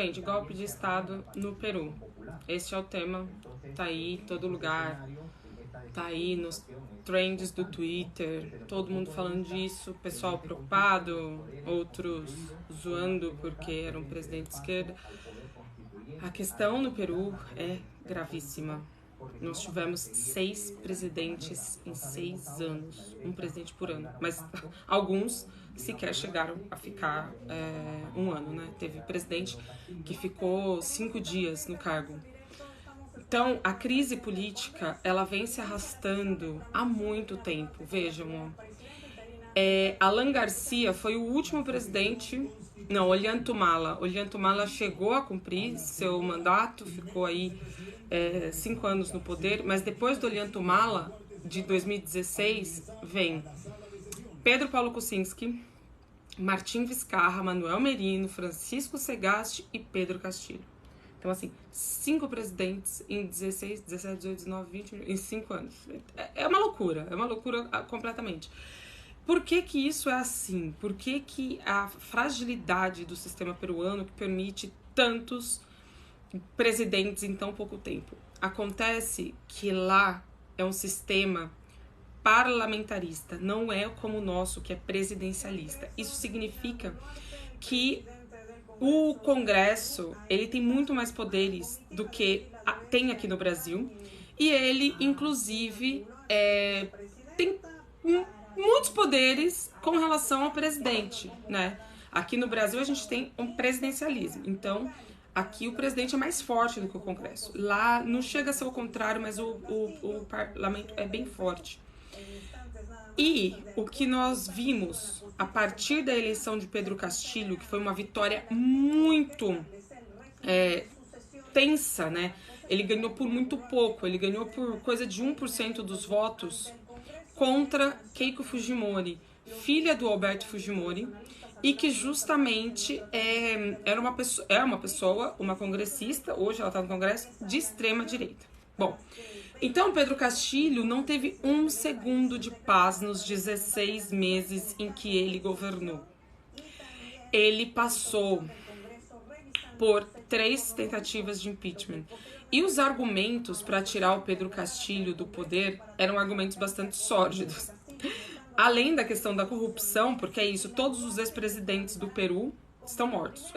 Gente, golpe de Estado no Peru. Esse é o tema, tá aí em todo lugar, tá aí nos trends do Twitter, todo mundo falando disso, pessoal preocupado, outros zoando porque era um presidente de esquerda. A questão no Peru é gravíssima. Nós tivemos 6 presidentes em 6 anos, um presidente por ano, mas alguns sequer chegaram a ficar um ano, né? Teve presidente que ficou 5 dias no cargo. Então, a crise política, ela vem se arrastando há muito tempo. Vejam, Alan Garcia foi o último presidente. Não, Ollantaytamala chegou a cumprir seu mandato, ficou aí 5 anos no poder, mas depois do Ollantaytamala, de 2016, vem Pedro Paulo Kuczynski, Martim Vizcarra, Manuel Merino, Francisco Sagasti e Pedro Castillo. Então, assim, 5 presidentes em 16, 17, 18, 19, 20, em 5 anos. É uma loucura completamente. Por que que isso é assim? Por que que a fragilidade do sistema peruano que permite tantos presidentes em tão pouco tempo? Acontece que lá é um sistema parlamentarista, não é como o nosso, que é presidencialista. Isso significa que o Congresso, ele tem muito mais poderes do que tem aqui no Brasil, e ele, inclusive, tem muitos poderes com relação ao presidente, né? Aqui no Brasil a gente tem um presidencialismo, então aqui o presidente é mais forte do que o Congresso. Lá não chega a ser o contrário, mas o parlamento é bem forte. E o que nós vimos a partir da eleição de Pedro Castillo, que foi uma vitória muito tensa, né? Ele ganhou por muito pouco, ele ganhou por coisa de 1% dos votos contra Keiko Fujimori, filha do Alberto Fujimori, e que justamente é uma congressista, hoje ela está no Congresso, de extrema direita. Bom, então Pedro Castillo não teve um segundo de paz nos 16 meses em que ele governou. Ele passou por 3 tentativas de impeachment. E os argumentos para tirar o Pedro Castillo do poder eram argumentos bastante sórdidos. Além da questão da corrupção, porque é isso, todos os ex-presidentes do Peru estão mortos.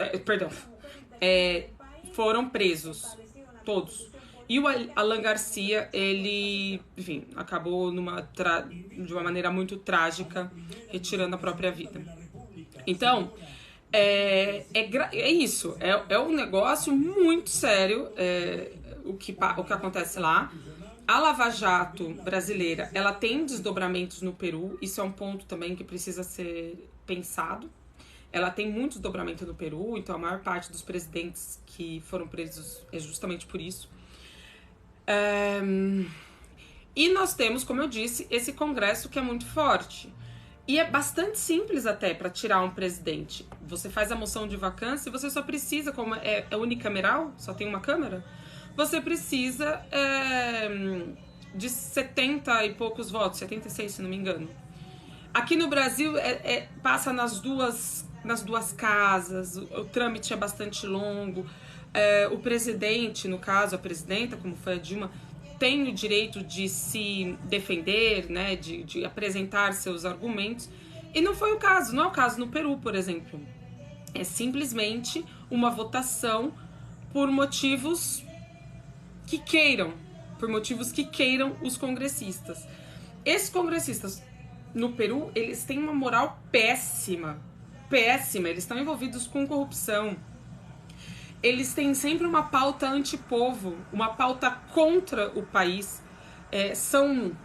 Foram presos. Todos. E o Alan Garcia, ele, enfim, acabou de uma maneira muito trágica, retirando a própria vida. Então, é isso. É um negócio muito sério, o que acontece lá. A Lava Jato brasileira, ela tem desdobramentos no Peru. Isso é um ponto também que precisa ser pensado. Ela tem muito desdobramento no Peru, então a maior parte dos presidentes que foram presos é justamente por isso. E nós temos, como eu disse, esse Congresso que é muito forte. E é bastante simples até para tirar um presidente. Você faz a moção de vacância e você só precisa, como é unicameral, só tem uma câmara, você precisa de 70 e poucos votos, 76 se não me engano. Aqui no Brasil passa nas duas casas, o trâmite é bastante longo. O presidente, no caso a presidenta, como foi a Dilma, tem o direito de se defender, né, de apresentar seus argumentos, e não foi o caso, não é o caso no Peru, por exemplo. É simplesmente uma votação por motivos que queiram os congressistas. Esses congressistas no Peru, eles têm uma moral péssima, eles estão envolvidos com corrupção. Eles têm sempre uma pauta antipovo, uma pauta contra o país. São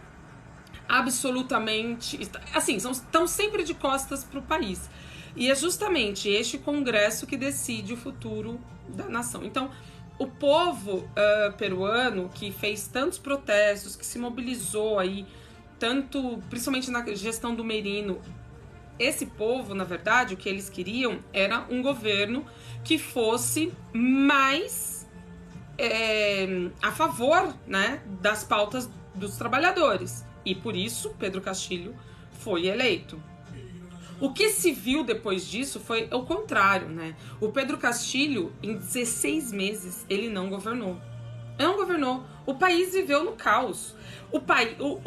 absolutamente... Assim, estão sempre de costas para o país. E é justamente este Congresso que decide o futuro da nação. Então, o povo peruano, que fez tantos protestos, que se mobilizou aí, principalmente na gestão do Merino, esse povo, na verdade, o que eles queriam era um governo que fosse mais a favor, né, das pautas dos trabalhadores. E por isso Pedro Castillo foi eleito. O que se viu depois disso foi o contrário, né? O Pedro Castilho, em 16 meses, ele não governou. Não governou. O país viveu no caos. O Peru,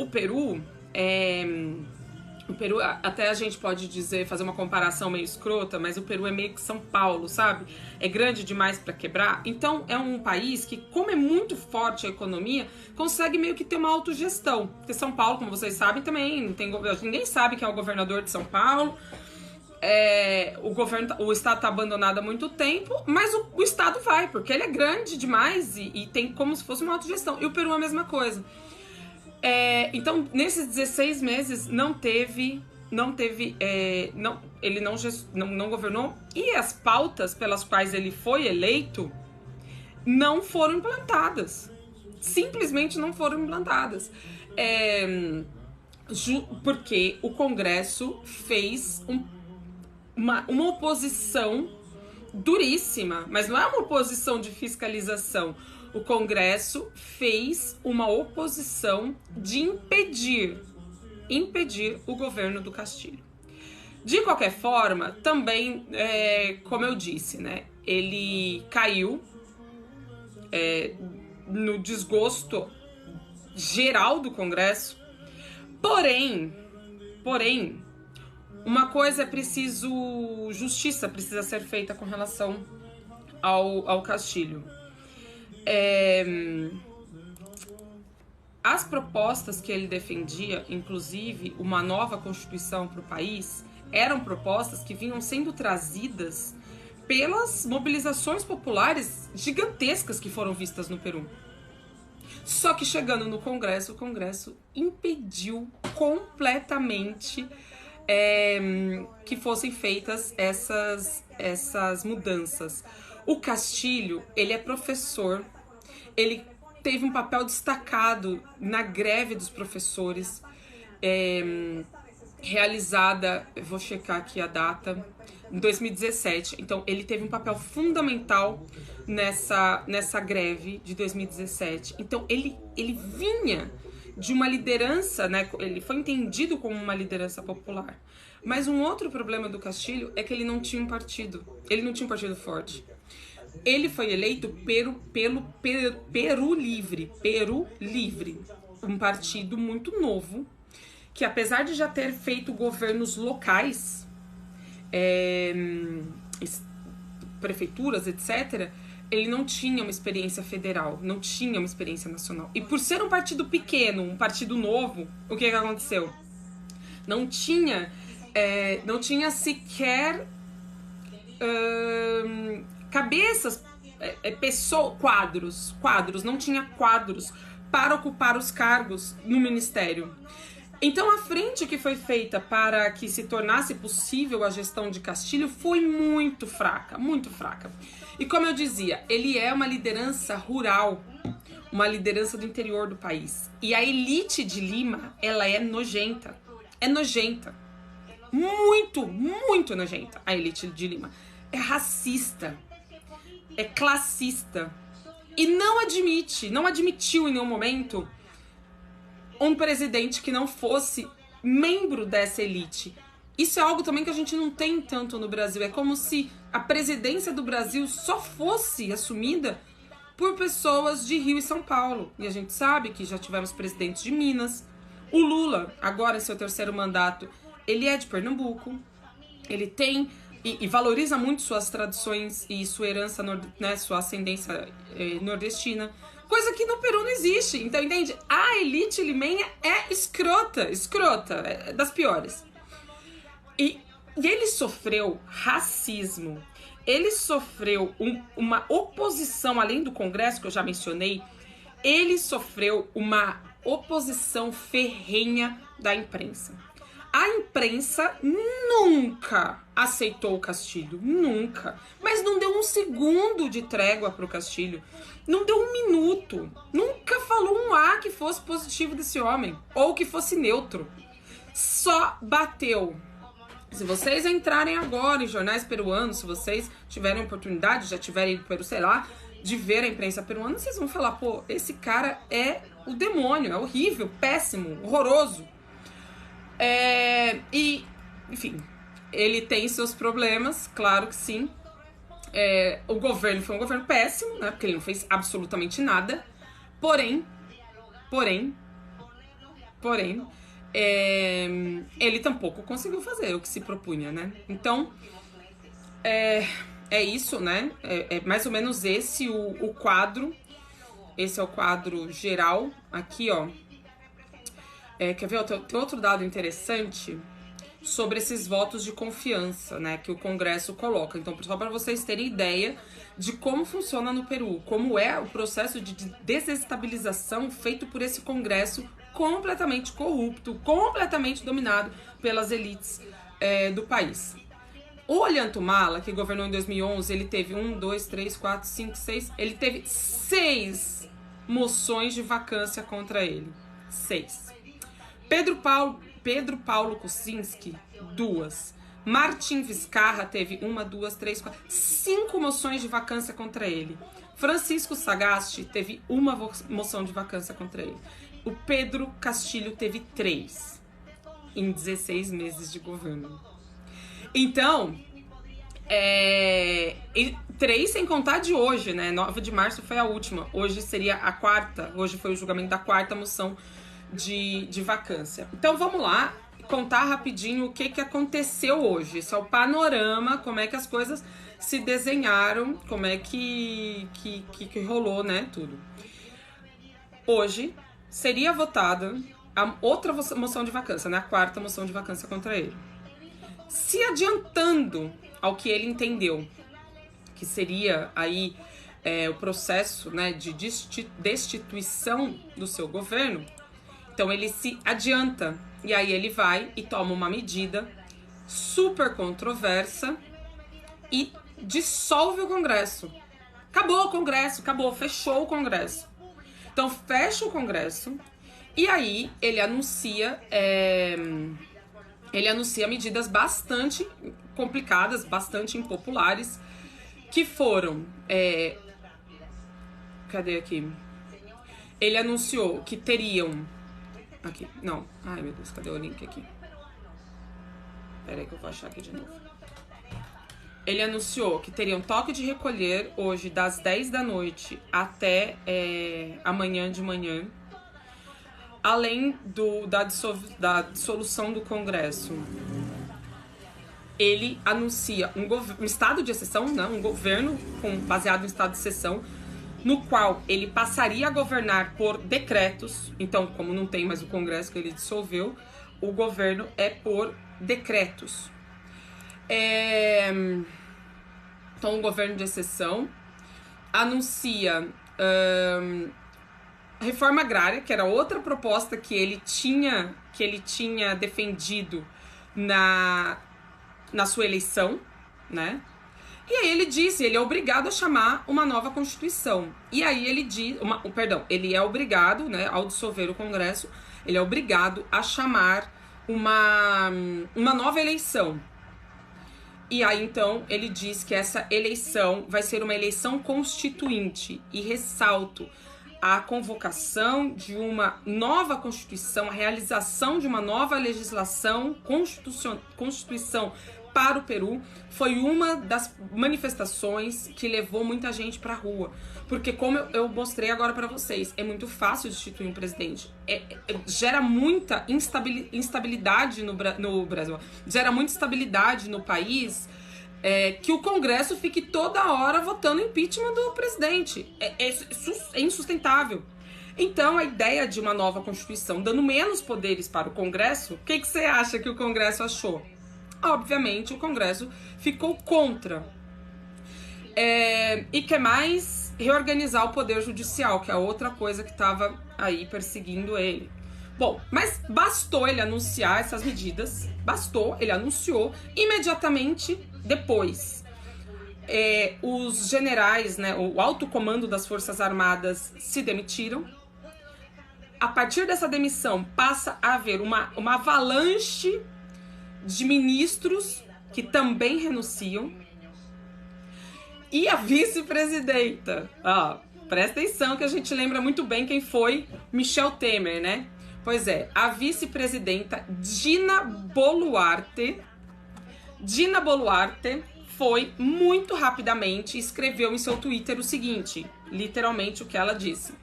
o Peru, até a gente pode dizer, fazer uma comparação meio escrota, mas o Peru é meio que São Paulo, sabe? É grande demais para quebrar. Então, é um país que, como é muito forte a economia, consegue meio que ter uma autogestão. Porque São Paulo, como vocês sabem, também não tem governo. Ninguém sabe quem é o governador de São Paulo. O estado está abandonado há muito tempo, mas o estado vai, porque ele é grande demais e tem como se fosse uma autogestão. E o Peru é a mesma coisa. Então, nesses 16 meses, ele não governou, e as pautas pelas quais ele foi eleito não foram implantadas. Simplesmente não foram implantadas. Porque o Congresso fez uma oposição duríssima, mas não é uma oposição de fiscalização. O Congresso fez uma oposição de impedir o governo do Castilho. De qualquer forma, também, como eu disse, né, ele caiu no desgosto geral do Congresso. Porém, uma coisa justiça precisa ser feita com relação ao Castilho. As propostas que ele defendia, inclusive uma nova constituição para o país, eram propostas que vinham sendo trazidas pelas mobilizações populares gigantescas que foram vistas no Peru. Só que chegando no Congresso, o Congresso impediu completamente que fossem feitas essas mudanças. O Castilho, ele é professor, ele teve um papel destacado na greve dos professores, realizada, eu vou checar aqui a data, em 2017. Então, ele teve um papel fundamental nessa greve de 2017. Então, ele vinha de uma liderança, né? Ele foi entendido como uma liderança popular. Mas um outro problema do Castilho é que ele não tinha um partido. Ele não tinha um partido forte. Ele foi eleito pelo Peru Livre, um partido muito novo, que apesar de já ter feito governos locais, prefeituras, etc., ele não tinha uma experiência federal, não tinha uma experiência nacional. E por ser um partido pequeno, um partido novo, o que aconteceu? Não tinha sequer cabeças, quadros, não tinha quadros para ocupar os cargos no ministério. Então, a frente que foi feita para que se tornasse possível a gestão de Castilho foi muito fraca, muito fraca. E como eu dizia, ele é uma liderança rural, uma liderança do interior do país. E a elite de Lima, ela é nojenta. É nojenta. Muito, muito nojenta a elite de Lima. É racista. É classista. E não admitiu em nenhum momento um presidente que não fosse membro dessa elite. Isso é algo também que a gente não tem tanto no Brasil. É como se a presidência do Brasil só fosse assumida por pessoas de Rio e São Paulo. E a gente sabe que já tivemos presidentes de Minas. O Lula, agora em seu terceiro mandato, ele é de Pernambuco. Ele tem e valoriza muito suas tradições e sua herança, né, sua ascendência nordestina. Coisa que no Peru não existe. Então, entende? A elite limenha é escrota, é das piores. E ele sofreu racismo, ele sofreu uma oposição, além do Congresso, que eu já mencionei, ele sofreu uma oposição ferrenha da imprensa. A imprensa nunca aceitou o Castilho, nunca. Mas não deu um segundo de trégua para o Castilho. Não deu um minuto. Nunca falou um A que fosse positivo desse homem. Ou que fosse neutro. Só bateu. Se vocês entrarem agora em jornais peruanos, se vocês tiverem oportunidade, já tiverem ido Peru, sei lá, de ver a imprensa peruana, vocês vão falar, pô, esse cara é o demônio, é horrível, péssimo, horroroso. Enfim, ele tem seus problemas, claro que sim. O governo foi um governo péssimo, né? Porque ele não fez absolutamente nada. Porém, ele tampouco conseguiu fazer o que se propunha, né? Então, é isso, né? É mais ou menos esse o quadro. Esse é o quadro geral. Aqui, ó. Quer ver? Tem outro dado interessante sobre esses votos de confiança, né, que o Congresso coloca. Então, só para vocês terem ideia de como funciona no Peru, como é o processo de desestabilização feito por esse Congresso completamente corrupto, completamente dominado pelas elites do país. O Ollantaytamala, que governou em 2011, ele teve 6 moções de vacância contra ele. 6. Pedro Paulo Kuczynski, 2. Martin Vizcarra teve 5 moções de vacância contra ele. Francisco Sagasti teve 1 moção de vacância contra ele. O Pedro Castilho teve 3 em 16 meses de governo. Então, 3 sem contar de hoje, né? 9 de março foi a última. Hoje seria a 4ª. Hoje foi o julgamento da 4ª moção de vacância. Então vamos lá contar rapidinho o que aconteceu hoje. Esse é o panorama, como é que as coisas se desenharam, como é que rolou, né, tudo. Hoje seria votada a outra moção de vacância, né, a 4ª moção de vacância contra ele. Se adiantando ao que ele entendeu, que seria aí o processo, né, de destituição do seu governo. Então ele se adianta e aí ele vai e toma uma medida super controversa e dissolve o Congresso. Acabou o Congresso, fechou o Congresso. Então fecha o Congresso e aí ele anuncia medidas bastante complicadas, bastante impopulares, que foram... cadê aqui? Ele anunciou que teriam... Aqui, não. Ai, meu Deus, cadê o link aqui? Peraí que eu vou achar aqui de novo. Ele anunciou que teriam toque de recolher hoje das 10 da noite até amanhã de manhã. Além da dissolução do Congresso. Ele anuncia um estado de exceção, né? Um governo baseado em estado de exceção, no qual ele passaria a governar por decretos. Então, como não tem mais o Congresso que ele dissolveu, o governo é por decretos. Então, um governo de exceção. Anuncia reforma agrária, que era outra proposta que ele tinha defendido na sua eleição, né? E aí ele é obrigado a chamar uma nova Constituição. E aí ele ele é obrigado, né, ao dissolver o Congresso, ele é obrigado a chamar uma nova eleição. E aí, então, ele diz que essa eleição vai ser uma eleição constituinte. E ressalto a convocação de uma nova Constituição, a realização de uma nova legislação, Constituição para o Peru, foi uma das manifestações que levou muita gente para a rua. Porque, como eu mostrei agora para vocês, é muito fácil destituir um presidente. Gera muita instabilidade no Brasil. Gera muita instabilidade no país, que o Congresso fique toda hora votando impeachment do presidente. É insustentável. Então, a ideia de uma nova Constituição, dando menos poderes para o Congresso, o que você acha que o Congresso achou? Obviamente, o Congresso ficou contra. E quer mais? Reorganizar o Poder Judicial, que é outra coisa que estava aí perseguindo ele. Bom, mas bastou ele anunciar essas medidas, ele anunciou, imediatamente depois. Os generais, né, o alto comando das Forças Armadas se demitiram. A partir dessa demissão, passa a haver uma avalanche de ministros que também renunciam. E a vice-presidenta, presta atenção que a gente lembra muito bem quem foi Michel Temer, né? Pois é, a vice-presidenta Dina Boluarte Dina Boluarte foi muito rapidamente e escreveu em seu Twitter o seguinte, literalmente o que ela disse: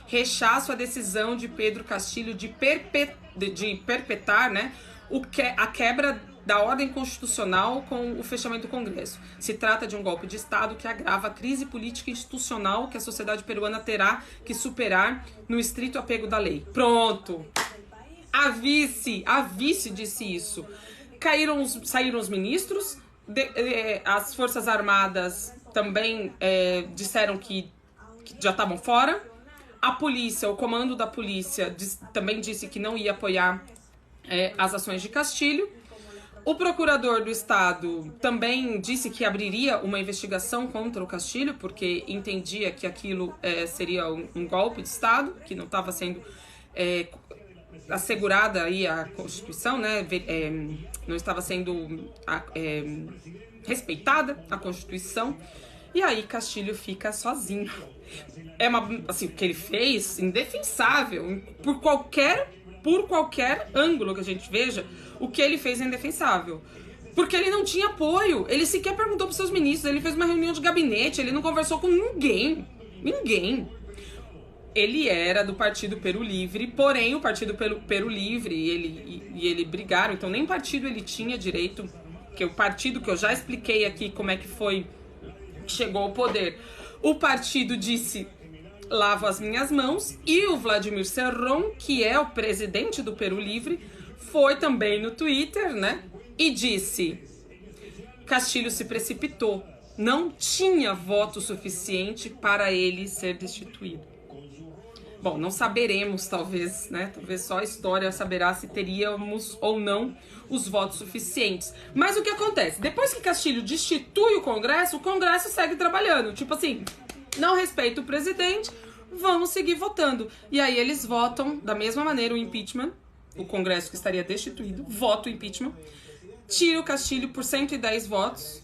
rechaço a decisão de Pedro Castilho de perpetrar, né, a quebra da ordem constitucional com o fechamento do Congresso. Se trata de um golpe de Estado que agrava a crise política e institucional que a sociedade peruana terá que superar no estrito apego da lei. Pronto! A vice disse isso. Saíram os ministros, as Forças Armadas também disseram que já estavam fora. A polícia, o comando da polícia também disse que não ia apoiar as ações de Castilho. O procurador do Estado também disse que abriria uma investigação contra o Castilho, porque entendia que aquilo seria um golpe de Estado, que não estava sendo assegurada aí a Constituição, né? Não estava sendo respeitada a Constituição. E aí Castilho fica sozinho. Assim, o que ele fez, indefensável, por qualquer ângulo que a gente veja, o que ele fez é indefensável. Porque ele não tinha apoio, ele sequer perguntou para os seus ministros, ele fez uma reunião de gabinete, ele não conversou com ninguém. Ele era do Partido Peru Livre, porém o Partido Peru Livre e ele brigaram, então nem partido ele tinha direito, que é o partido que eu já expliquei aqui como é que foi, chegou ao poder. O partido disse: lavo as minhas mãos, e o Vladimir Cerrón, que é o presidente do Peru Livre, foi também no Twitter, né? E disse: Castilho se precipitou, não tinha voto suficiente para ele ser destituído. Bom, não saberemos, talvez, né? Talvez só a história saberá se teríamos ou não os votos suficientes. Mas o que acontece? Depois que Castilho destitui o Congresso segue trabalhando. Tipo assim, não respeita o presidente, vamos seguir votando. E aí eles votam da mesma maneira o impeachment, o Congresso que estaria destituído, vota o impeachment, tira o Castilho por 110 votos,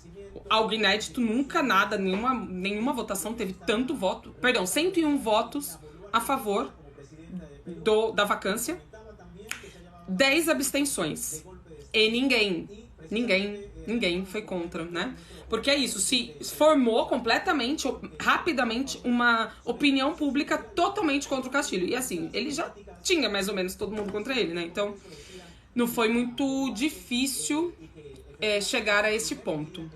algo inédito, nunca nada, nenhuma votação teve tanto voto, 101 votos a favor da vacância, 10 abstenções, e ninguém foi contra, né? Porque é isso, se formou completamente, rapidamente, uma opinião pública totalmente contra o Castilho. E assim, ele já tinha mais ou menos todo mundo contra ele, né? Então, não foi muito difícil chegar a este ponto.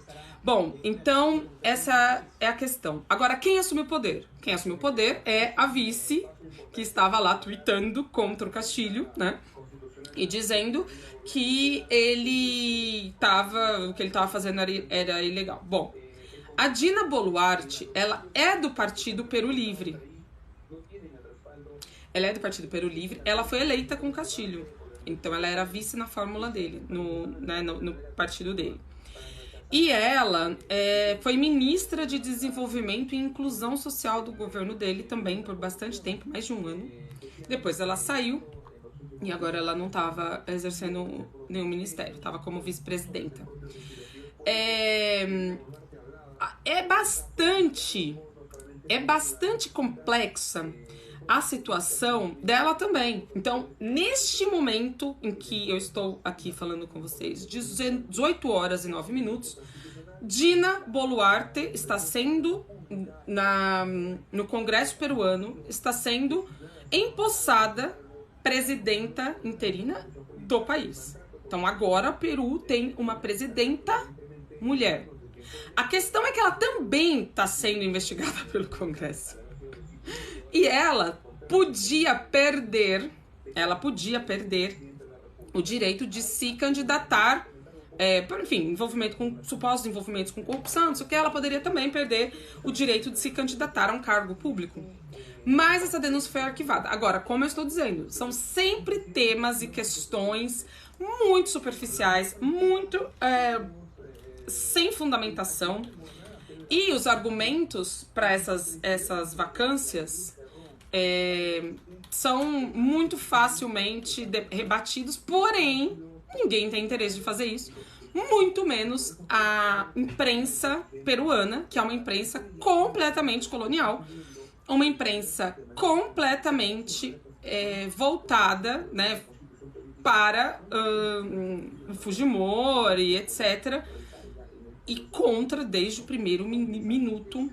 Bom, então, essa é a questão. Agora, quem assumiu o poder? Quem assumiu o poder é a vice, que estava lá tweetando contra o Castilho, né? E dizendo que o que ele estava fazendo era ilegal. Bom, a Dina Boluarte, ela é do Partido Peru Livre. Ela foi eleita com o Castilho. Então, ela era vice na fórmula dele, no partido dele. E ela foi ministra de Desenvolvimento e Inclusão Social do governo dele também por bastante tempo, mais de um ano. Depois ela saiu e agora ela não estava exercendo nenhum ministério, estava como vice-presidenta. É bastante complexa a situação dela também. Então, neste momento em que eu estou aqui falando com vocês, 18 horas e 9 minutos, Dina Boluarte está sendo, no Congresso peruano, está sendo empossada presidenta interina do país. Então, agora o Peru tem uma presidenta mulher. A questão é que ela também está sendo investigada pelo Congresso. E ela podia perder o direito de se candidatar, enfim, supostos envolvimentos com corrupção, não sei o que, ela poderia também perder o direito de se candidatar a um cargo público. Mas essa denúncia foi arquivada. Agora, como eu estou dizendo, são sempre temas e questões muito superficiais, muito sem fundamentação. E os argumentos para essas vacâncias são muito facilmente rebatidos, porém, ninguém tem interesse de fazer isso, muito menos a imprensa peruana, que é uma imprensa completamente colonial, uma imprensa completamente voltada, né, para o Fujimori, etc. E contra, desde o primeiro minuto,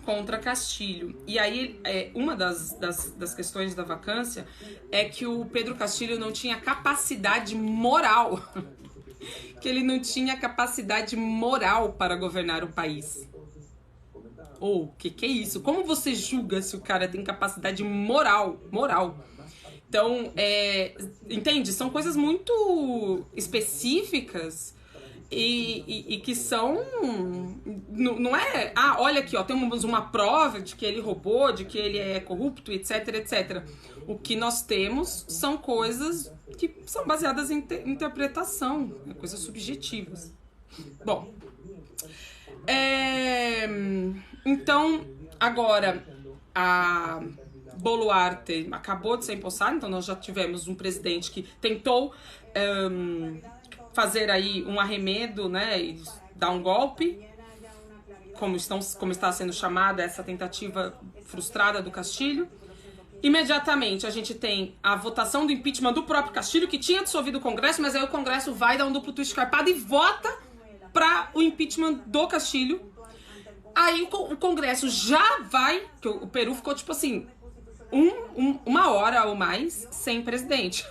contra Castilho. E aí, uma das questões da vacância é que o Pedro Castilho não tinha capacidade moral. Que ele não tinha capacidade moral para governar o país. Ou, que é isso? Como você julga se o cara tem capacidade moral? Então, entende? São coisas muito específicas e que são... Não é... olha aqui, ó, temos uma prova de que ele roubou, de que ele é corrupto, etc, etc. O que nós temos são coisas que são baseadas em interpretação, coisas subjetivas. Bom, então, agora, a Boluarte acabou de ser empossada, então nós já tivemos um presidente que tentou fazer aí um arremedo, né, e dar um golpe, como está sendo chamada essa tentativa frustrada do Castilho. Imediatamente a gente tem a votação do impeachment do próprio Castilho, que tinha dissolvido o Congresso, mas aí o Congresso vai dar um duplo twist carpado e vota para o impeachment do Castilho. Aí o Congresso já vai, que o Peru ficou tipo assim, uma hora ou mais sem presidente.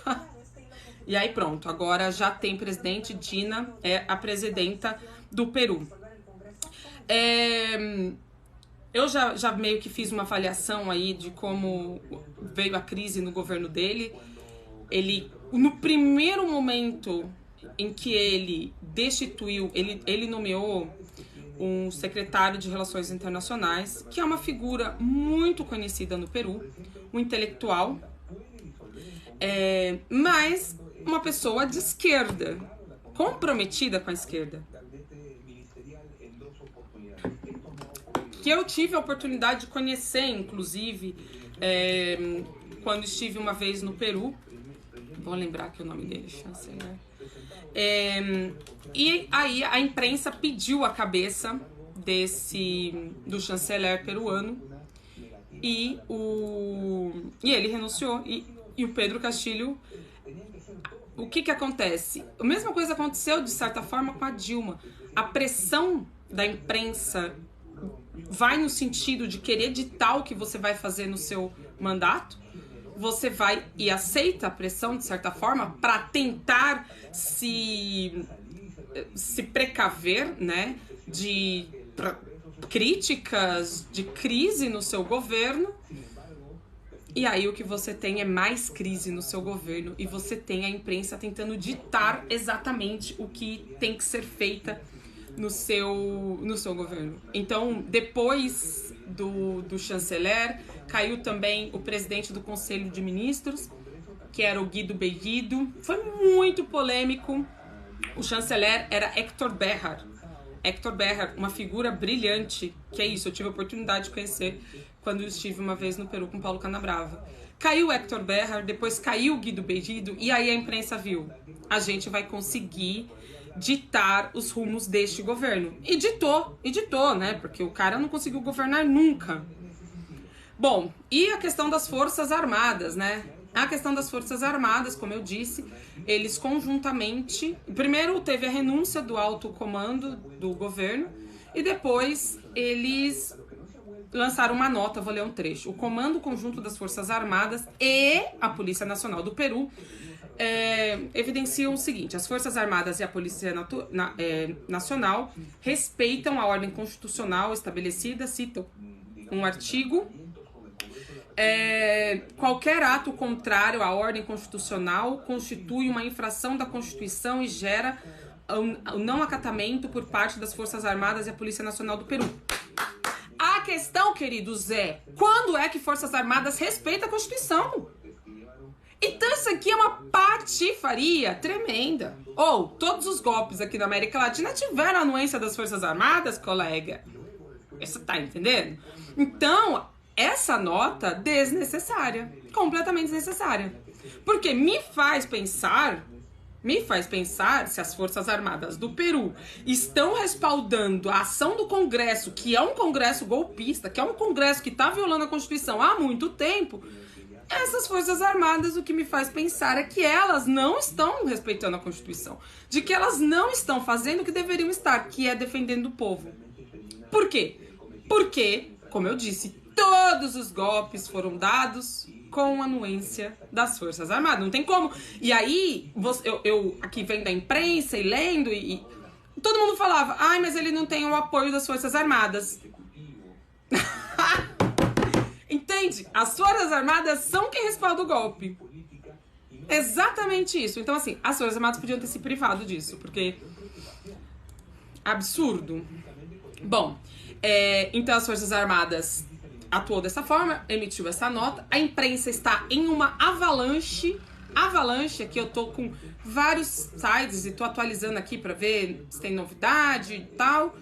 E aí pronto, agora já tem presidente, Dina é a presidenta do Peru. Eu já meio que fiz uma avaliação aí de como veio a crise no governo dele. Ele, no primeiro momento em que ele destituiu, ele nomeou um secretário de Relações Internacionais, que é uma figura muito conhecida no Peru, um intelectual, mas uma pessoa de esquerda, comprometida com a esquerda. Que eu tive a oportunidade de conhecer, inclusive, quando estive uma vez no Peru. Vou lembrar que o nome dele é chanceler. E aí a imprensa pediu a cabeça do chanceler peruano e ele renunciou. E o Pedro Castilho... O que acontece? A mesma coisa aconteceu, de certa forma, com a Dilma. A pressão da imprensa vai no sentido de querer ditar o que você vai fazer no seu mandato. Você vai e aceita a pressão, de certa forma, para tentar se precaver, né, de críticas, de crise no seu governo. E aí o que você tem é mais crise no seu governo e você tem a imprensa tentando ditar exatamente o que tem que ser feita no seu governo. Então, depois do chanceler, caiu também o presidente do Conselho de Ministros, que era o Guido Bellido. Foi muito polêmico. O chanceler era Héctor Béjar. Héctor Béjar, uma figura brilhante, que é isso, eu tive a oportunidade de conhecer quando eu estive uma vez no Peru com Paulo Canabrava. Caiu Héctor Béjar, depois caiu o Guido Bellido, e aí a imprensa viu, a gente vai conseguir ditar os rumos deste governo. E ditou, né? Porque o cara não conseguiu governar nunca. Bom, e a questão das Forças Armadas, né? A questão das Forças Armadas, como eu disse, eles conjuntamente... Primeiro teve a renúncia do alto comando do governo e depois eles lançaram uma nota, vou ler um trecho. O Comando Conjunto das Forças Armadas e a Polícia Nacional do Peru evidenciam o seguinte: as Forças Armadas e a Polícia Nacional respeitam a ordem constitucional estabelecida, citam um artigo. Qualquer ato contrário à ordem constitucional constitui uma infração da Constituição e gera o não acatamento por parte das Forças Armadas e a Polícia Nacional do Peru. A questão, queridos, é quando é que Forças Armadas respeitam a Constituição? Então isso aqui é uma patifaria tremenda. Todos os golpes aqui na América Latina tiveram a anuência das Forças Armadas, colega. Você tá entendendo? Então, essa nota desnecessária, completamente desnecessária. Porque me faz pensar se as Forças Armadas do Peru estão respaldando a ação do Congresso, que é um Congresso golpista, que é um Congresso que está violando a Constituição há muito tempo, Essas Forças Armadas, o que me faz pensar é que elas não estão respeitando a Constituição. De que elas não estão fazendo o que deveriam estar, que é defendendo o povo. Por quê? Porque, como eu disse, todos os golpes foram dados com anuência das Forças Armadas. Não tem como. E aí, eu aqui vendo a imprensa e lendo, e todo mundo falava, ai, mas ele não tem o apoio das Forças Armadas. Entende? As Forças Armadas são quem respalda o golpe. Exatamente isso. Então, assim, as Forças Armadas podiam ter se privado disso, porque... absurdo. Bom, então as Forças Armadas atuou dessa forma, emitiu essa nota. A imprensa está em uma avalanche, que eu tô com vários sites e tô atualizando aqui pra ver se tem novidade e tal.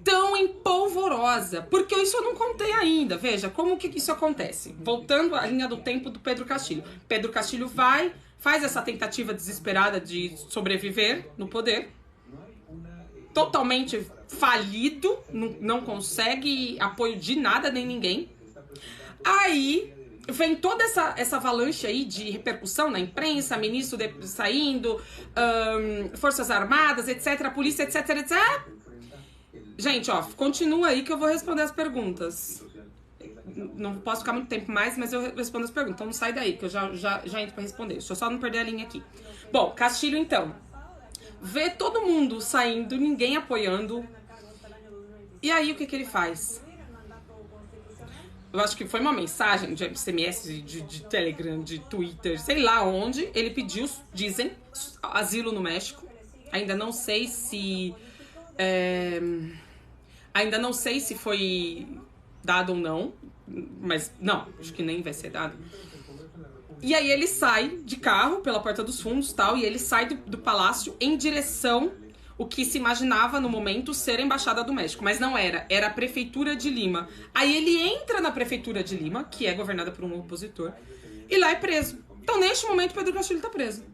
Tão empolvorosa, porque isso eu não contei ainda. Veja, como que isso acontece? Voltando à linha do tempo do Pedro Castilho. Pedro Castilho faz essa tentativa desesperada de sobreviver no poder. Totalmente falido, não consegue apoio de nada nem ninguém. Aí vem toda essa avalanche aí de repercussão na imprensa, ministro saindo, Forças Armadas, etc, polícia, etc, etc. Gente, ó, continua aí que eu vou responder as perguntas. Não posso ficar muito tempo mais, mas eu respondo as perguntas. Então não sai daí, que eu já entro pra responder. Deixa eu só não perder a linha aqui. Bom, Castilho, então. Vê todo mundo saindo, ninguém apoiando. E aí, o que ele faz? Eu acho que foi uma mensagem de SMS, de Telegram, de Twitter, sei lá onde. Ele pediu, dizem, asilo no México. Ainda não sei se... ainda não sei se foi dado ou não. Mas não, acho que nem vai ser dado. E aí ele sai de carro pela porta dos fundos e tal, e ele sai do palácio em direção o que se imaginava no momento ser a Embaixada do México, mas não era, era a Prefeitura de Lima. Aí ele entra na Prefeitura de Lima, que é governada por um opositor, e lá é preso. Então neste momento Pedro Castilho tá preso.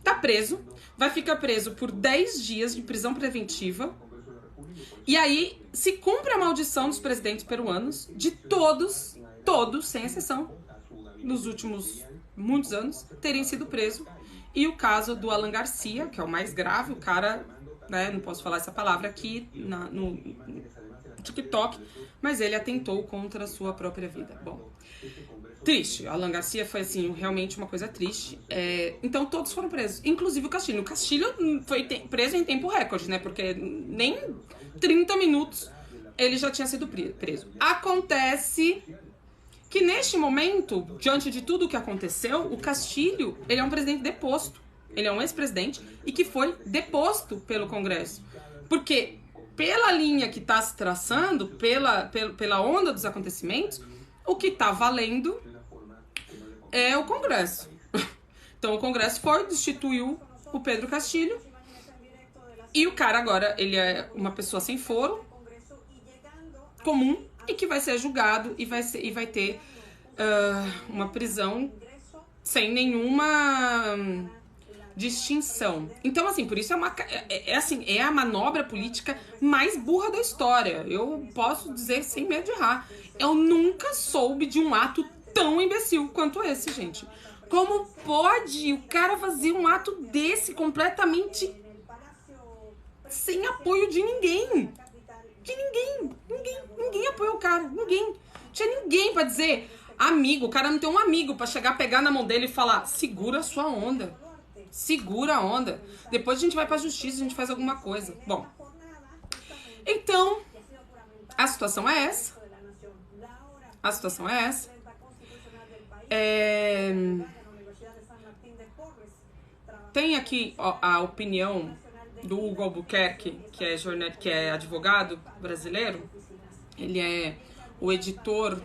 Tá preso, vai ficar preso por 10 dias de prisão preventiva, e aí se cumpre a maldição dos presidentes peruanos, de todos, sem exceção, nos últimos muitos anos, terem sido presos. E o caso do Alan Garcia, que é o mais grave, o cara, né, não posso falar essa palavra aqui no TikTok, mas ele atentou contra a sua própria vida. Bom, triste. Alan Garcia foi, assim, realmente uma coisa triste. Então todos foram presos, inclusive o Castilho. O Castilho foi preso em tempo recorde, né, porque nem 30 minutos ele já tinha sido preso. Acontece que neste momento, diante de tudo o que aconteceu, o Castilho, ele é um presidente deposto. Ele é um ex-presidente e que foi deposto pelo Congresso. Porque pela linha que está se traçando, pela onda dos acontecimentos, o que está valendo é o Congresso. Então o Congresso destituiu o Pedro Castilho e o cara agora, ele é uma pessoa sem foro, comum, e que vai ser julgado e vai ter uma prisão sem nenhuma distinção. Então, assim, por isso é a manobra política mais burra da história. Eu posso dizer sem medo de errar. Eu nunca soube de um ato tão imbecil quanto esse, gente. Como pode o cara fazer um ato desse completamente sem apoio de ninguém? Ninguém apoiou o cara, ninguém. Tinha ninguém pra dizer, amigo, o cara não tem um amigo pra chegar, pegar na mão dele e falar, segura a sua onda, segura a onda, depois a gente vai pra justiça, a gente faz alguma coisa. Bom, então, a situação é essa. Tem aqui a opinião do Hugo Albuquerque, que é advogado brasileiro. Ele é o editor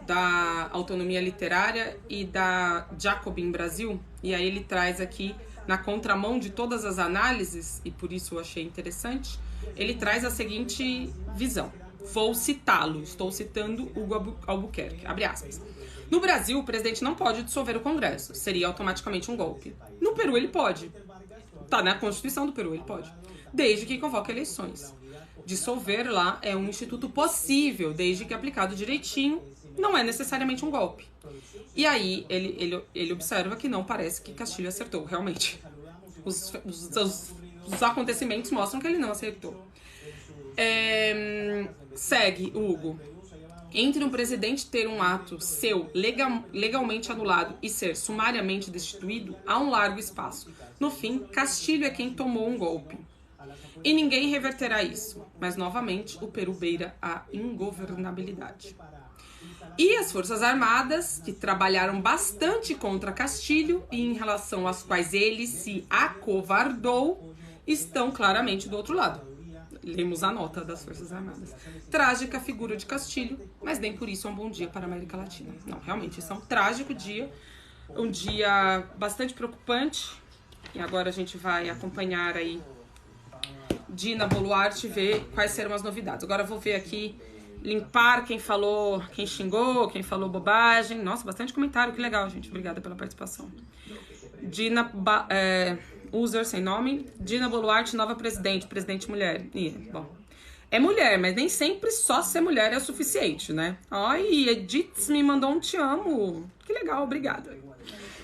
da Autonomia Literária e da Jacobin Brasil. E aí ele traz aqui, na contramão de todas as análises, e por isso eu achei interessante, ele traz a seguinte visão. Vou citá-lo, estou citando Hugo Albuquerque, abre aspas. No Brasil, o presidente não pode dissolver o Congresso, seria automaticamente um golpe. No Peru ele pode. Tá na Constituição do Peru, ele pode. Desde que convoque eleições. Dissolver lá é um instituto possível, desde que aplicado direitinho não é necessariamente um golpe. E aí ele observa que não parece que Castilho acertou, realmente. Os acontecimentos mostram que ele não acertou. Segue, Hugo. Entre um presidente ter um ato seu legalmente anulado e ser sumariamente destituído, há um largo espaço. No fim, Castilho é quem tomou um golpe. E ninguém reverterá isso. Mas, novamente, o Peru beira a ingovernabilidade. E as Forças Armadas, que trabalharam bastante contra Castilho e em relação às quais ele se acovardou, estão claramente do outro lado. Lemos a nota das Forças Armadas. Trágica figura de Castilho, mas nem por isso é um bom dia para a América Latina. Não, realmente, isso é um trágico dia. Um dia bastante preocupante. E agora a gente vai acompanhar aí Dina Boluarte, ver quais serão as novidades. Agora eu vou ver aqui, limpar quem falou, quem xingou, quem falou bobagem. Nossa, bastante comentário, que legal, gente. Obrigada pela participação. Dina... user sem nome, Dina Boluarte, nova presidente mulher. Bom, é mulher, mas nem sempre só ser mulher é o suficiente, né? Ai, Edith me mandou um te amo. Que legal, obrigada.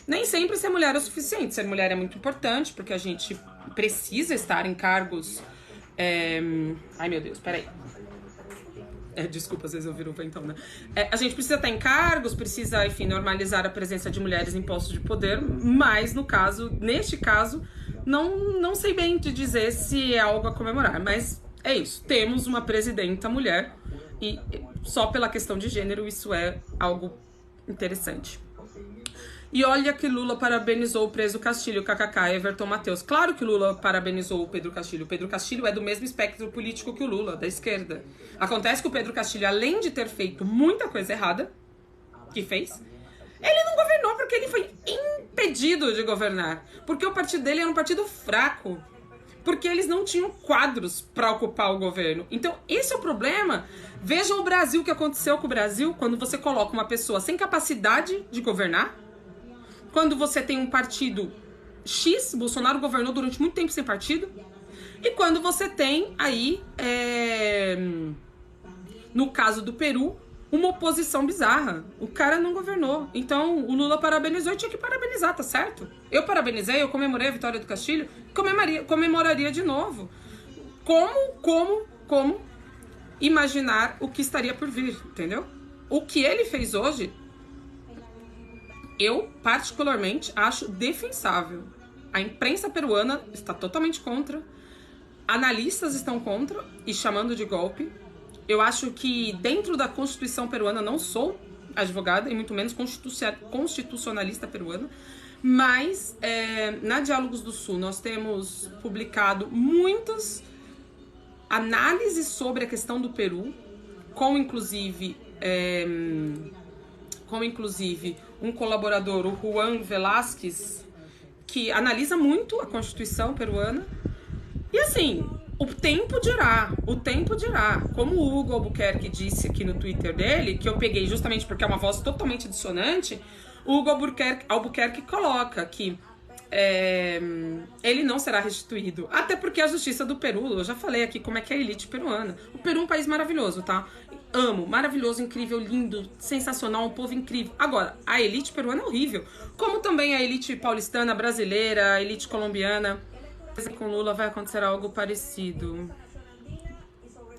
Nem sempre ser mulher é o suficiente. Ser mulher é muito importante, porque a gente precisa estar em cargos... Ai, meu Deus, peraí. Desculpa, às vezes eu viro o ventão, né? A gente precisa estar em cargos, precisa, enfim, normalizar a presença de mulheres em postos de poder, mas neste caso, não sei bem te dizer se é algo a comemorar, mas é isso. Temos uma presidenta mulher e só pela questão de gênero isso é algo interessante. E olha que Lula parabenizou o preso Castilho, kkk, Everton Mateus. Claro que Lula parabenizou o Pedro Castilho. O Pedro Castilho é do mesmo espectro político que o Lula, da esquerda. Acontece que o Pedro Castilho, além de ter feito muita coisa errada, que fez, ele não governou porque ele foi impedido de governar. Porque o partido dele era um partido fraco. Porque eles não tinham quadros para ocupar o governo. Então, esse é o problema. Vejam o Brasil, o que aconteceu com o Brasil, quando você coloca uma pessoa sem capacidade de governar. Quando você tem um partido X, Bolsonaro governou durante muito tempo sem partido. E quando você tem aí, no caso do Peru, uma oposição bizarra. O cara não governou. Então, o Lula parabenizou e tinha que parabenizar, tá certo? Eu parabenizei, eu comemorei a vitória do Castilho, comemoraria de novo. Como imaginar o que estaria por vir, entendeu? O que ele fez hoje... Eu, particularmente, acho defensável. A imprensa peruana está totalmente contra. Analistas estão contra e chamando de golpe. Eu acho que dentro da Constituição peruana, não sou advogada e muito menos constitucionalista peruana, mas na Diálogos do Sul nós temos publicado muitas análises sobre a questão do Peru, com inclusive um colaborador, o Juan Velázquez, que analisa muito a Constituição peruana. E assim, o tempo dirá. Como o Hugo Albuquerque disse aqui no Twitter dele, que eu peguei justamente porque é uma voz totalmente dissonante, o Hugo Albuquerque coloca que ele não será restituído. Até porque a justiça do Peru, eu já falei aqui como é que é a elite peruana. O Peru é um país maravilhoso, tá? Amo, maravilhoso, incrível, lindo, sensacional, um povo incrível. Agora, a elite peruana é horrível. Como também a elite paulistana, brasileira, a elite colombiana. Com Lula vai acontecer algo parecido.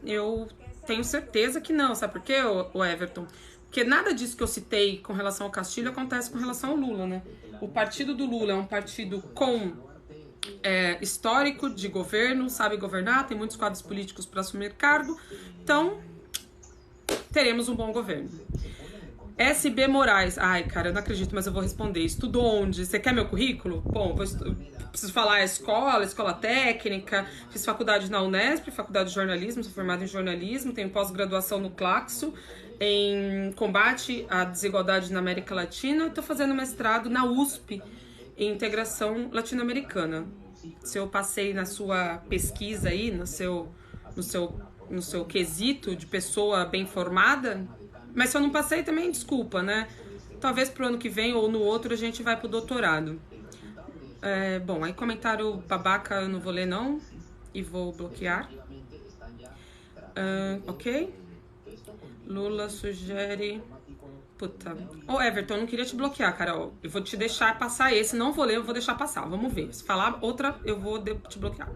Eu tenho certeza que não. Sabe por quê, o Everton? Porque nada disso que eu citei com relação ao Castilho acontece com relação ao Lula, né? O partido do Lula é um partido com histórico de governo, sabe governar, tem muitos quadros políticos para assumir cargo. Então, teremos um bom governo. SB Moraes. Ai, cara, eu não acredito, mas eu vou responder. Estudo onde? Você quer meu currículo? Bom, preciso falar escola técnica, fiz faculdade na Unesp, faculdade de jornalismo, sou formada em jornalismo, tenho pós-graduação no Claxo, em combate à desigualdade na América Latina, e estou fazendo mestrado na USP, em integração latino-americana. Se eu passei na sua pesquisa aí, no seu quesito de pessoa bem formada, mas se eu não passei também, desculpa, né? Talvez pro ano que vem ou no outro a gente vai pro doutorado. Bom, aí comentário babaca eu não vou ler não, e vou bloquear. Ok? Lula sugere Puta. Ô, Everton, eu não queria te bloquear, Carol. Eu vou te deixar passar esse. Não vou ler, eu vou deixar passar. Vamos ver. Se falar outra, eu vou te bloquear.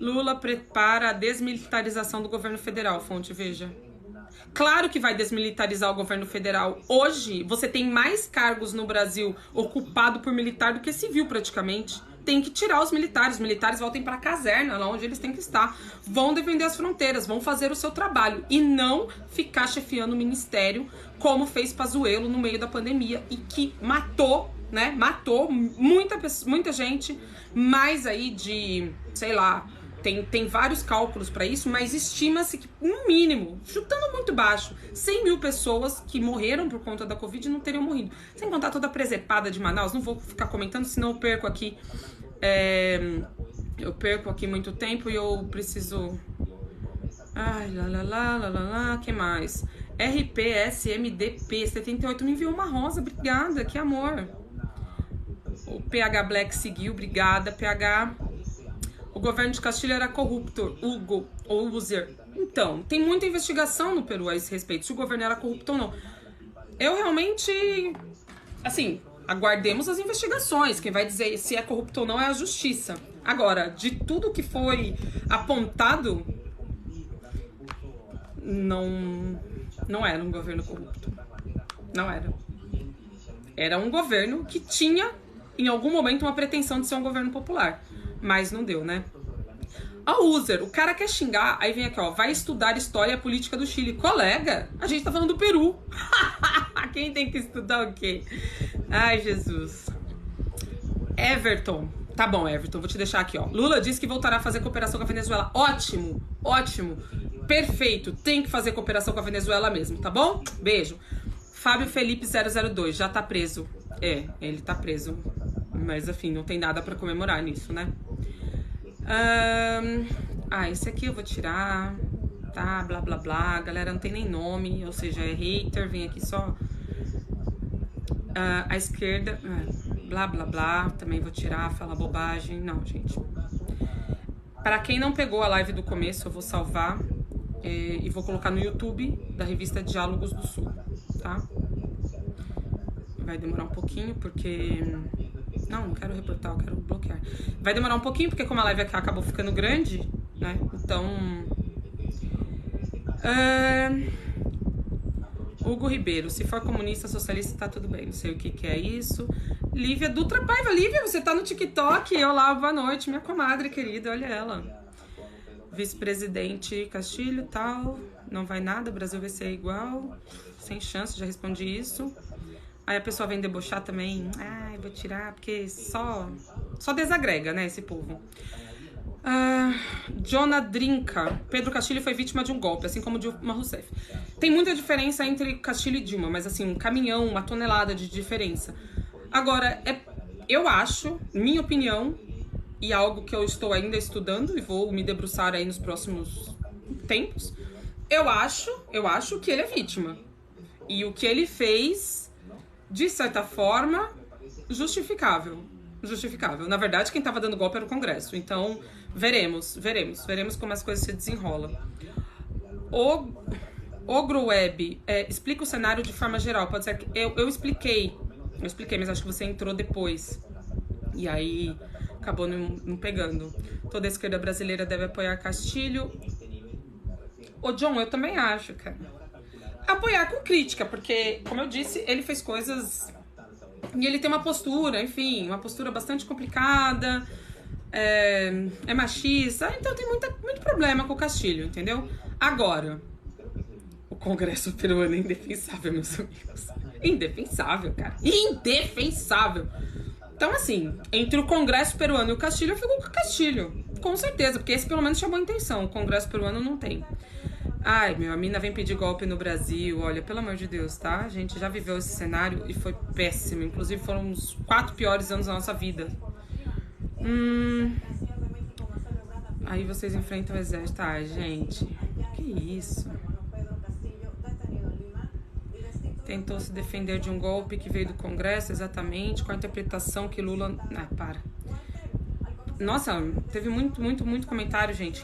Lula prepara a desmilitarização do governo federal. Fonte, veja. Claro que vai desmilitarizar o governo federal. Hoje, você tem mais cargos no Brasil ocupado por militar do que civil, praticamente. Tem que tirar os militares voltem para a caserna, lá onde eles têm que estar. Vão defender as fronteiras, vão fazer o seu trabalho e não ficar chefiando o ministério, como fez Pazuello no meio da pandemia e que matou, né? Matou muita gente, mais aí de, sei lá, tem vários cálculos para isso, mas estima-se que, no mínimo, chutando muito baixo, 100 mil pessoas que morreram por conta da Covid não teriam morrido. Sem contar toda a presepada de Manaus, não vou ficar comentando, senão eu perco aqui. Eu perco aqui muito tempo e eu preciso... Ai, que mais? RPSMDP 78 me enviou uma rosa, obrigada, que amor. O PH Black seguiu, obrigada, PH. O governo de Castilho era corrupto, Hugo, ou user. Então, tem muita investigação no Peru a esse respeito, se o governo era corrupto ou não. Eu realmente, assim, aguardemos as investigações. Quem vai dizer se é corrupto ou não é a justiça. Agora, de tudo que foi apontado, não era um governo corrupto. Não era. Era um governo que tinha, em algum momento, uma pretensão de ser um governo popular. Mas não deu, né? A user, o cara quer xingar, aí vem aqui, ó, vai estudar história política do Chile. Colega, a gente tá falando do Peru. Quem tem que estudar o quê? Ai, Jesus. Everton. Tá bom, Everton, vou te deixar aqui, ó. Lula disse que voltará a fazer cooperação com a Venezuela. Ótimo, ótimo. Perfeito, tem que fazer cooperação com a Venezuela mesmo, tá bom? Beijo. Fábio Felipe 002, já tá preso. Ele tá preso. Mas, enfim, não tem nada pra comemorar nisso, né? Esse aqui eu vou tirar. Tá, blá, blá, blá. Galera, não tem nem nome. Ou seja, é hater. Vem aqui só. A esquerda... blá, blá, blá. Também vou tirar. Fala bobagem. Não, gente. Pra quem não pegou a live do começo, eu vou salvar. E vou colocar no YouTube da revista Diálogos do Sul. Tá? Vai demorar um pouquinho, porque... Não quero reportar, eu quero bloquear. Vai demorar um pouquinho, porque como a live aqui acabou ficando grande, né? Então... Hugo Ribeiro, se for comunista, socialista, tá tudo bem. Não sei o que é isso. Lívia Dutra Paiva. Lívia, você tá no TikTok. Olá, boa noite, minha comadre querida, olha ela. Vice-presidente Castilho e tal. Não vai nada, o Brasil vai ser igual. Sem chance, já respondi isso. Aí a pessoa vem debochar também. Ai, vou tirar, porque só desagrega, né, esse povo. Jonah Drinka. Pedro Castilho foi vítima de um golpe, assim como Dilma Rousseff. Tem muita diferença entre Castilho e Dilma, mas assim, um caminhão, uma tonelada de diferença. Agora, eu acho, minha opinião, e algo que eu estou ainda estudando e vou me debruçar aí nos próximos tempos, eu acho que ele é vítima. E o que ele fez... de certa forma, justificável. Na verdade, quem estava dando golpe era o Congresso. Então, veremos como as coisas se desenrolam. Ogro Web, explica o cenário de forma geral. Pode ser que eu expliquei, mas acho que você entrou depois. E aí, acabou não pegando. Toda a esquerda brasileira deve apoiar Castilho. Ô, John, eu também acho, cara. Apoiar com crítica, porque, como eu disse, ele fez coisas... E ele tem uma postura, enfim, uma postura bastante complicada, é machista, então tem muito problema com o Castilho, entendeu? Agora, o Congresso peruano é indefensável, meus amigos. Indefensável, cara. Indefensável. Então, assim, entre o Congresso peruano e o Castilho, eu fico com o Castilho. Com certeza, porque esse pelo menos chamou atenção. O Congresso peruano não tem. Ai, a mina vem pedir golpe no Brasil. Olha, pelo amor de Deus, tá? A gente já viveu esse cenário e foi péssimo. Inclusive, foram os 4 piores anos da nossa vida. Aí vocês enfrentam o exército. Ai, gente, que isso? Tentou se defender de um golpe que veio do Congresso, exatamente, com a interpretação que Lula... para. Nossa, teve muito comentário, gente.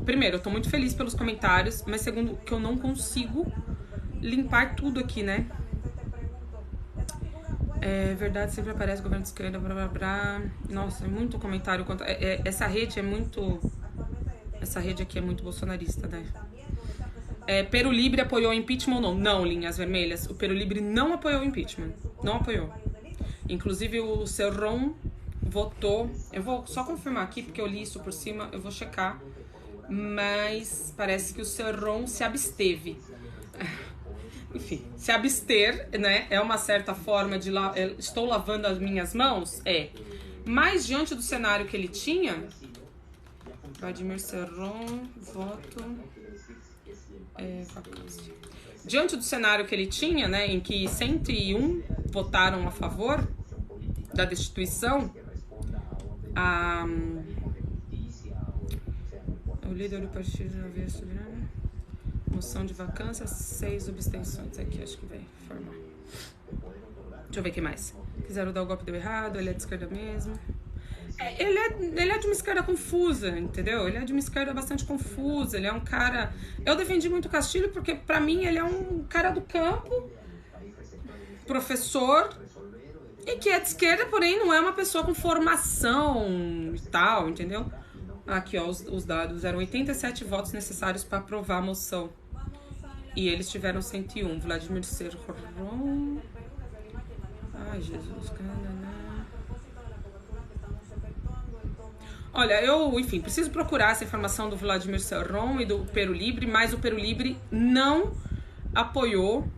Primeiro, eu tô muito feliz pelos comentários, mas segundo, que eu não consigo limpar tudo aqui, né? É verdade, sempre aparece governo de esquerda, blá blá blá. Nossa, é muito comentário contra. Essa rede é muito. Essa rede aqui é muito bolsonarista, né? Peru Libre apoiou o impeachment ou não? Não, linhas vermelhas. O Peru Libre não apoiou o impeachment. Não apoiou. Inclusive o Serron votou. Eu vou só confirmar aqui, porque eu li isso por cima, eu vou checar. Mas parece que o Serron se absteve. Enfim, se abster, né? É uma certa forma de estou lavando as minhas mãos? Mas diante do cenário que ele tinha, Vladimir Serron, voto. Vacância. Diante do cenário que ele tinha, né, em que 101 votaram a favor da destituição, o líder do partido não havia soberano. Moção de vacância, 6 abstenções. Aqui acho que vai formar. Deixa eu ver o que mais. Quiseram dar o golpe, deu errado, ele é de esquerda mesmo. Ele é de uma esquerda confusa, entendeu? Ele é de uma esquerda bastante confusa. Ele é um cara... Eu defendi muito o Castilho porque, pra mim, ele é um cara do campo, professor, e que é de esquerda, porém não é uma pessoa com formação e tal, entendeu? Aqui, ó, os dados. Eram 87 votos necessários para aprovar a moção. E eles tiveram 101. Vladimir Serron... Ai, Jesus, cara... Olha, eu, enfim, preciso procurar essa informação do Vladimir Serron e do Peru Libre, mas o Peru Libre não apoiou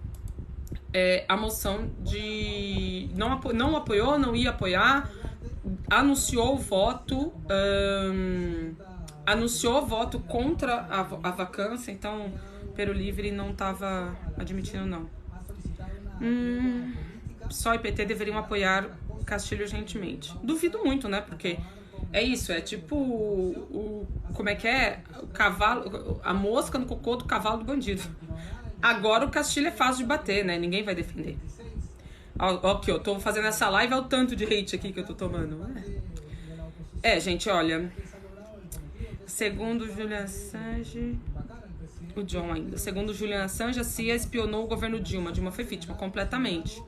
a moção de... Não apoiou, não ia apoiar, anunciou o voto contra a vacância, então o Peru Libre não estava admitindo, não. Só e PT deveriam apoiar Castilho urgentemente. Duvido muito, né, porque... É isso, é tipo como é que é? O cavalo, a mosca no cocô do cavalo do bandido. Agora o Castilho é fácil de bater, né? Ninguém vai defender. Aqui, eu tô fazendo essa live, olha o tanto de hate aqui que eu tô tomando. Gente, olha. Segundo Julian Assange... O John ainda. Segundo Julian Assange, a CIA espionou o governo Dilma. Dilma foi vítima, completamente.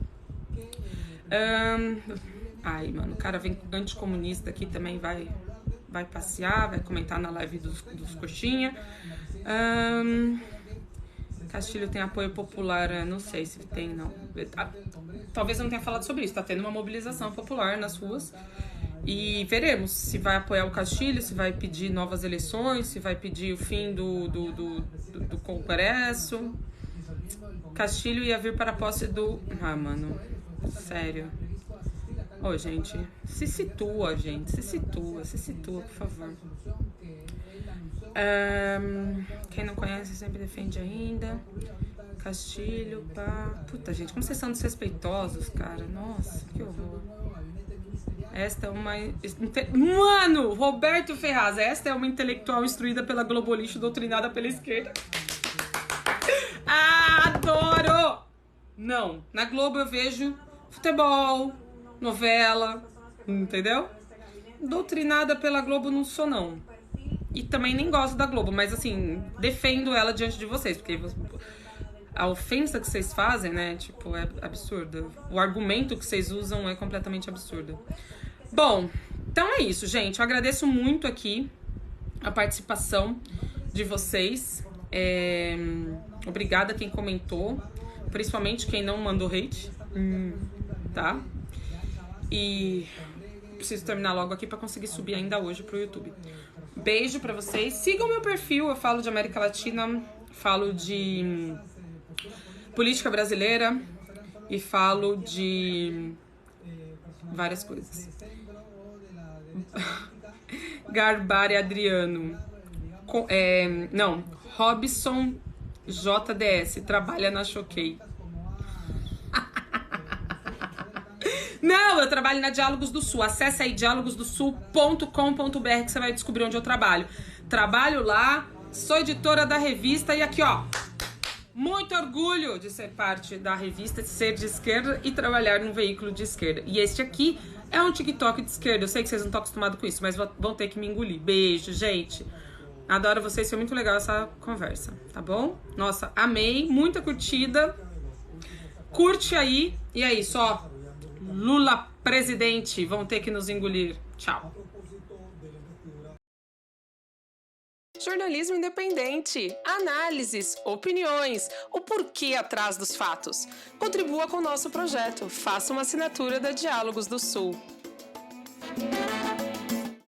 Ai, mano, o cara vem anticomunista aqui também, vai passear, vai comentar na live dos coxinha. Castilho tem apoio popular, não sei se tem, não. Talvez eu não tenha falado sobre isso, tá tendo uma mobilização popular nas ruas. E veremos se vai apoiar o Castilho, se vai pedir novas eleições, se vai pedir o fim do Congresso. Castilho ia vir para a posse do... Ah, mano, sério... Ô, gente, se situa, por favor. Quem não conhece sempre defende ainda. Castilho, pá. Puta, gente, como vocês são desrespeitosos, cara. Nossa, que horror. Esta é uma... Mano, Roberto Ferraz, esta é uma intelectual instruída pela Globo Lixo, doutrinada pela esquerda. Adoro! Não, na Globo eu vejo futebol... novela, entendeu? Doutrinada pela Globo não sou, não. E também nem gosto da Globo, mas assim, defendo ela diante de vocês, porque a ofensa que vocês fazem, né, tipo, é absurda. O argumento que vocês usam é completamente absurdo. Bom, então é isso, gente. Eu agradeço muito aqui a participação de vocês. Obrigada quem comentou, principalmente quem não mandou hate, tá? E preciso terminar logo aqui para conseguir subir ainda hoje pro YouTube. Beijo pra vocês. Sigam meu perfil, eu falo de América Latina, falo de política brasileira e falo de várias coisas. Garbari Adriano. Robson JDS, trabalha na Choquei. Não, eu trabalho na Diálogos do Sul. Acesse aí dialogosdosul.com.br que você vai descobrir onde eu trabalho. Trabalho lá, sou editora da revista e aqui, ó, muito orgulho de ser parte da revista, de ser de esquerda e trabalhar num veículo de esquerda. E este aqui é um TikTok de esquerda. Eu sei que vocês não estão acostumados com isso, mas vão ter que me engolir. Beijo, gente. Adoro vocês, foi muito legal essa conversa, tá bom? Nossa, amei, muita curtida. Curte aí. E aí, só... Lula presidente, vão ter que nos engolir. Tchau. Jornalismo independente, análises, opiniões, o porquê atrás dos fatos. Contribua com o nosso projeto, faça uma assinatura da Diálogos do Sul.